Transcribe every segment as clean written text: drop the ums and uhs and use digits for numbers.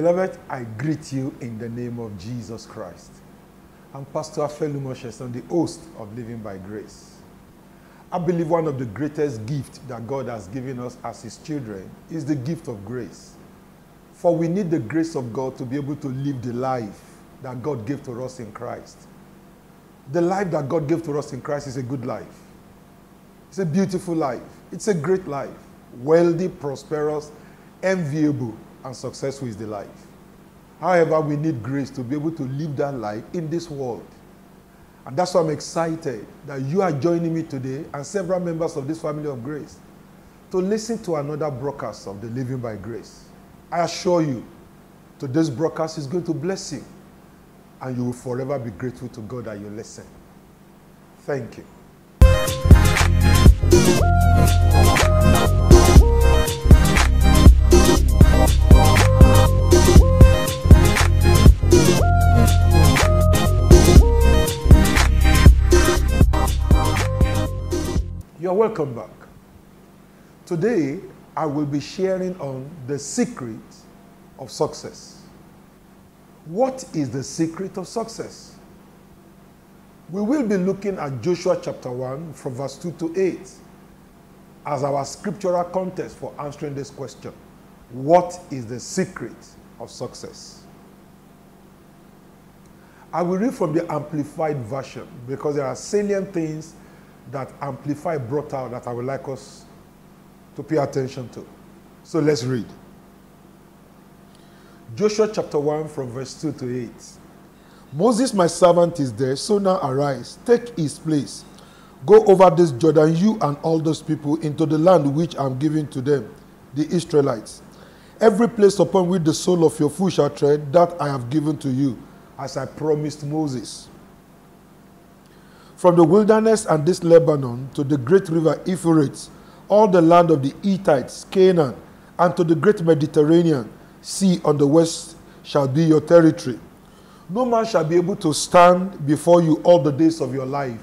Beloved, I greet you in the name of Jesus Christ. I'm Pastor Afelumoshes, the host of Living by Grace. I believe one of the greatest gifts that God has given us as His children is the gift of grace. For we need the grace of God to be able to live the life that God gave to us in Christ. The life that God gave to us in Christ is a good life. It's a beautiful life. It's a great life. Wealthy, prosperous, enviable, and successful is the life. However, we need grace to be able to live that life in this world. And that's why I'm excited that you are joining me today and several members of this family of grace to listen to another broadcast of the Living by Grace. I assure you, today's broadcast is going to bless you, and you will forever be grateful to God that you listen. Thank you. You're welcome back. Today, I will be sharing on the secret of success. What is the secret of success? We will be looking at Joshua chapter 1 from verse 2 to 8 as our scriptural context for answering this question. What is the secret of success? I will read from the Amplified Version because there are salient things that Amplified brought out that I would like us to pay attention to. So let's read. Joshua chapter 1 from verse 2 to 8. Moses, my servant, is there, so now arise, take his place. Go over this Jordan, you and all those people, into the land which I am giving to them, the Israelites. Every place upon which the sole of your foot shall tread, that I have given to you, as I promised Moses. From the wilderness and this Lebanon to the great river Euphrates, all the land of the Hittites, Canaan, and to the great Mediterranean sea on the west shall be your territory. No man shall be able to stand before you all the days of your life.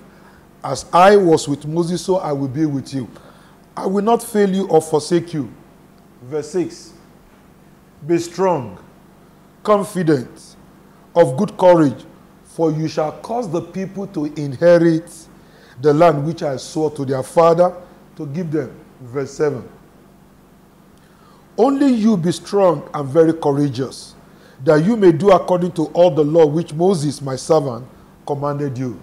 As I was with Moses, so I will be with you. I will not fail you or forsake you. Verse 6. Be strong, confident, of good courage, for you shall cause the people to inherit the land which I swore to their father to give them. Verse 7. Only you be strong and very courageous, that you may do according to all the law which Moses, my servant, commanded you.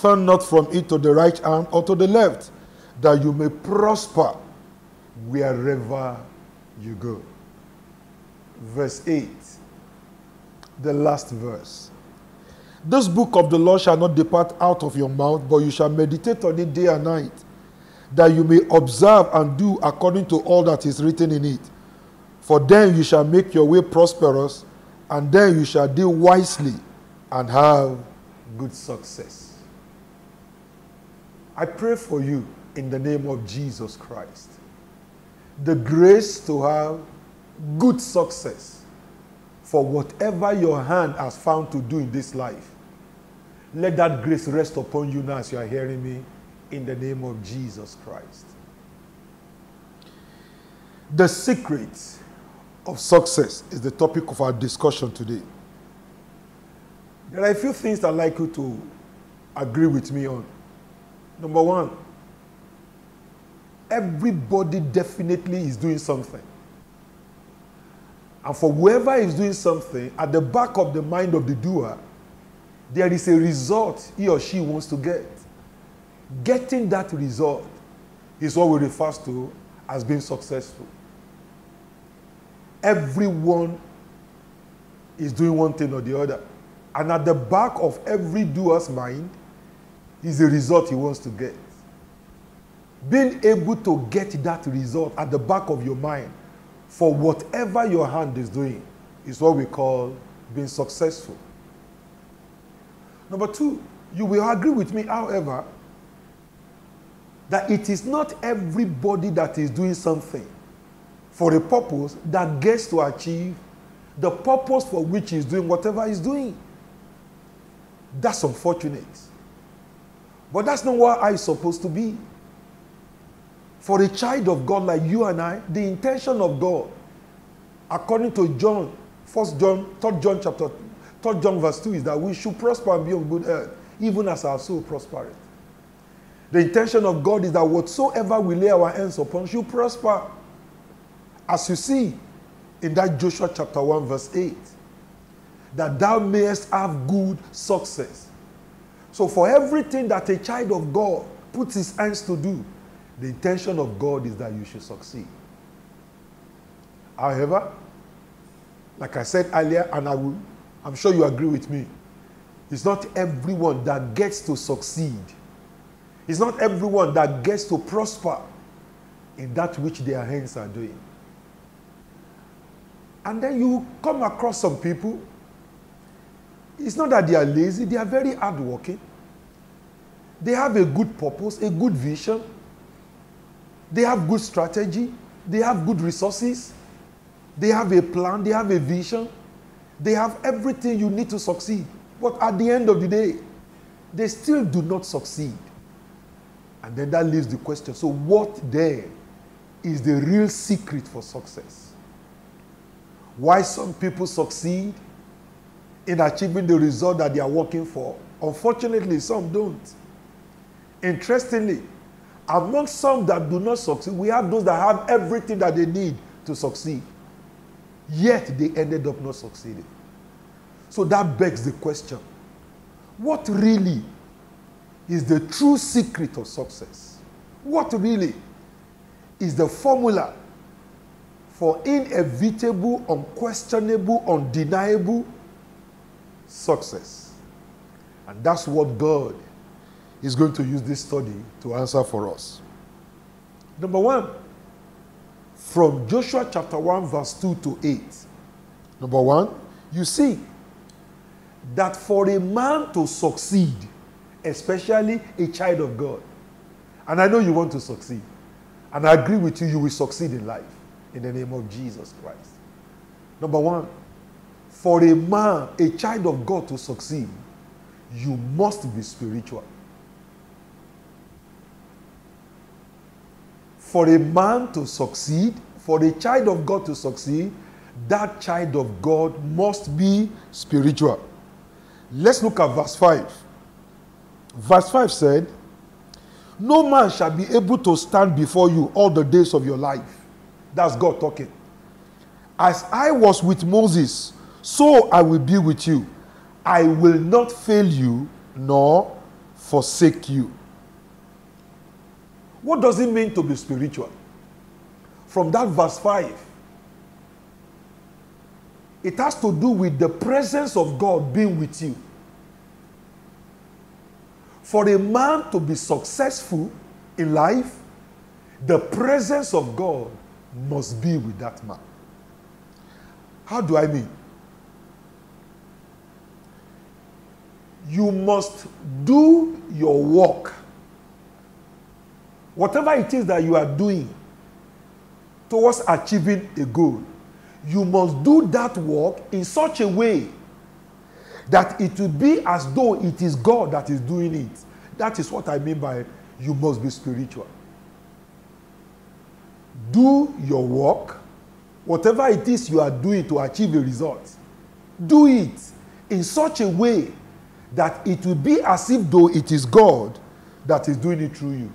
Turn not from it to the right hand or to the left, that you may prosper wherever you go. Verse 8, the last verse. This book of the law shall not depart out of your mouth, but you shall meditate on it day and night, that you may observe and do according to all that is written in it. For then you shall make your way prosperous, and then you shall deal wisely and have good success. I pray for you in the name of Jesus Christ, the grace to have good success for whatever your hand has found to do in this life. Let that grace rest upon you now as you are hearing me in the name of Jesus Christ. The secret of success is the topic of our discussion today. There are a few things I'd like you to agree with me on. Number one, everybody definitely is doing something. And for whoever is doing something, at the back of the mind of the doer, there is a result he or she wants to get. Getting that result is what we refer to as being successful. Everyone is doing one thing or the other. And at the back of every doer's mind is a result he wants to get. Being able to get that result at the back of your mind for whatever your hand is doing is what we call being successful. Number two, you will agree with me, however, that it is not everybody that is doing something for a purpose that gets to achieve the purpose for which he's doing whatever he's doing. That's unfortunate. But that's not what I'm supposed to be. For a child of God like you and I, the intention of God, according to John 3 John verse 2 is that we should prosper and be of good health, even as our soul prospereth. The intention of God is that whatsoever we lay our hands upon should prosper. As you see in that Joshua chapter 1 verse 8, that thou mayest have good success. So for everything that a child of God puts his hands to do, the intention of God is that you should succeed. However, like I said earlier, and I'm sure you agree with me, it's not everyone that gets to succeed. It's not everyone that gets to prosper in that which their hands are doing. And then you come across some people, it's not that they are lazy, they are very hardworking. They have a good purpose, a good vision. They have good strategy. They have good resources. They have a plan. They have a vision. They have everything you need to succeed. But at the end of the day, they still do not succeed. And then that leaves the question, so what then is the real secret for success? Why some people succeed in achieving the result that they are working for? Unfortunately, some don't. Interestingly, among some that do not succeed, we have those that have everything that they need to succeed. Yet they ended up not succeeding. So that begs the question, what really is the true secret of success? What really is the formula for inevitable, unquestionable, undeniable success? And that's what God is going to use this study to answer for us. Number one, from Joshua chapter 1 verse 2 to 8. Number one, you see that for a man to succeed, especially a child of God, and I know you want to succeed, and I agree with you, you will succeed in life, in the name of Jesus Christ. Number one, for a man, a child of God to succeed, you must be spiritual. For a man to succeed, for a child of God to succeed, that child of God must be spiritual. Let's look at verse 5. Verse 5 said, no man shall be able to stand before you all the days of your life. That's God talking. As I was with Moses, so I will be with you. I will not fail you nor forsake you. What does it mean to be spiritual? From that verse 5, it has to do with the presence of God being with you. For a man to be successful in life, the presence of God must be with that man. How do I mean? You must do your work. Whatever it is that you are doing towards achieving a goal, you must do that work in such a way that it will be as though it is God that is doing it. That is what I mean by you must be spiritual. Do your work, whatever it is you are doing to achieve a result, do it in such a way that it will be as if though it is God that is doing it through you.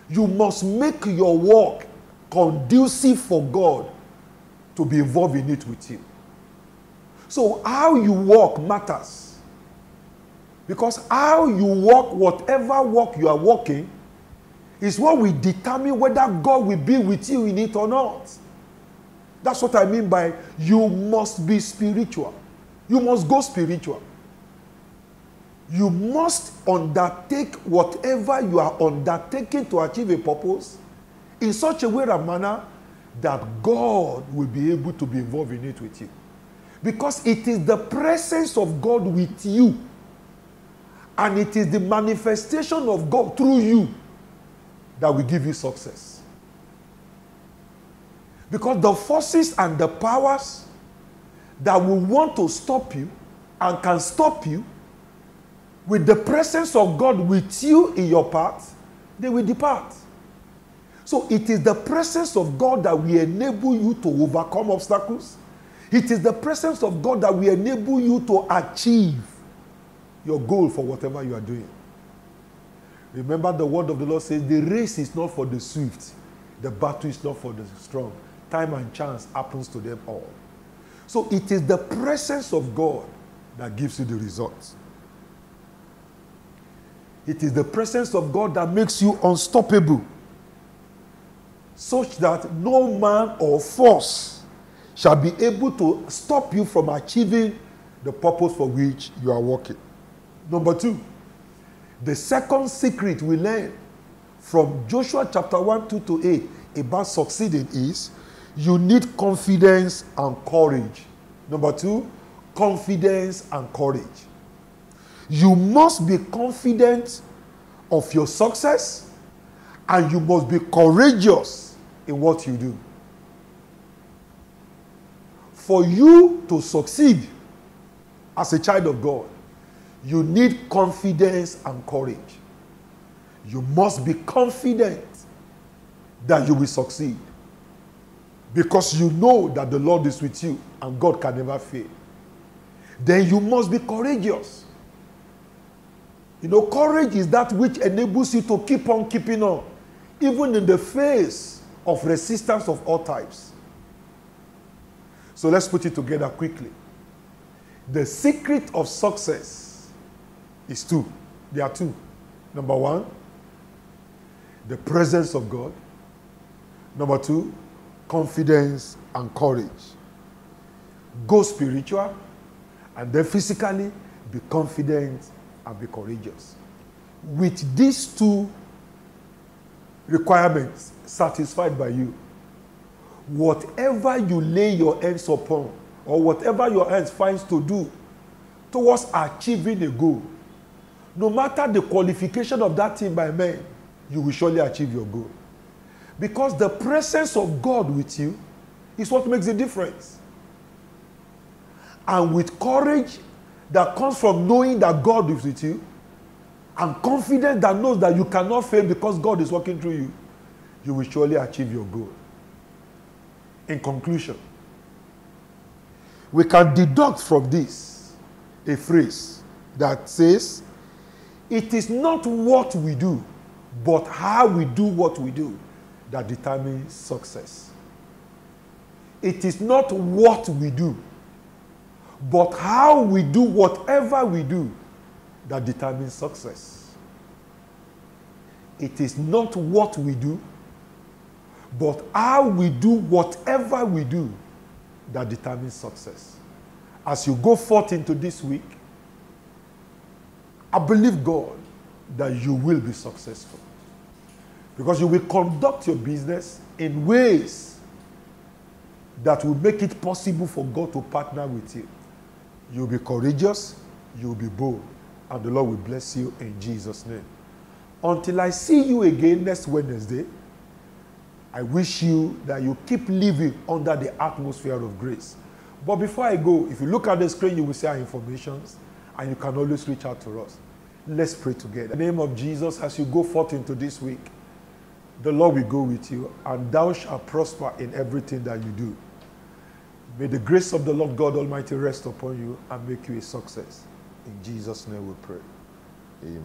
You must make your work conducive for God to be involved in it with you. So how you work matters. Because how you work, whatever work you are working, is what will determine whether God will be with you in it or not. That's what I mean by you must be spiritual. You must go spiritual. You must undertake whatever you are undertaking to achieve a purpose in such a way and manner that God will be able to be involved in it with you. Because it is the presence of God with you, and it is the manifestation of God through you that will give you success. Because the forces and the powers that will want to stop you and can stop you, with the presence of God with you in your path, they will depart. So it is the presence of God that will enable you to overcome obstacles. It is the presence of God that will enable you to achieve your goal for whatever you are doing. Remember, the word of the Lord says, the race is not for the swift, the battle is not for the strong. Time and chance happens to them all. So it is the presence of God that gives you the results. It is the presence of God that makes you unstoppable, such that no man or force shall be able to stop you from achieving the purpose for which you are working. Number 2, the second secret we learn from Joshua chapter 1, 2 to 8 about succeeding is you need confidence and courage. Number 2, confidence and courage. You must be confident of your success, and you must be courageous in what you do. For you to succeed as a child of God, you need confidence and courage. You must be confident that you will succeed, because you know that the Lord is with you and God can never fail. Then you must be courageous. You know, courage is that which enables you to keep on keeping on, even in the face of resistance of all types. So let's put it together quickly. The secret of success is 2. There are 2. Number 1, the presence of God. Number 2, confidence and courage. Go spiritual, and then physically be confident and be courageous. With these 2 requirements satisfied by you, whatever you lay your hands upon, or whatever your hands finds to do towards achieving a goal, no matter the qualification of that thing by men, you will surely achieve your goal. Because the presence of God with you is what makes the difference. And with courage that comes from knowing that God is with you, and confidence that knows that you cannot fail because God is working through you, you will surely achieve your goal. In conclusion, we can deduct from this a phrase that says, it is not what we do, but how we do what we do that determines success. It is not what we do, but how we do whatever we do that determines success. It is not what we do, but how we do whatever we do that determines success. As you go forth into this week, I believe God that you will be successful, because you will conduct your business in ways that will make it possible for God to partner with you. You'll be courageous, you'll be bold, and the Lord will bless you in Jesus' name. Until I see you again next Wednesday, I wish you that you keep living under the atmosphere of grace. But before I go, if you look at the screen, you will see our information, and you can always reach out to us. Let's pray together. In the name of Jesus, as you go forth into this week, the Lord will go with you, and thou shalt prosper in everything that you do. May the grace of the Lord God Almighty rest upon you and make you a success. In Jesus' name we pray. Amen.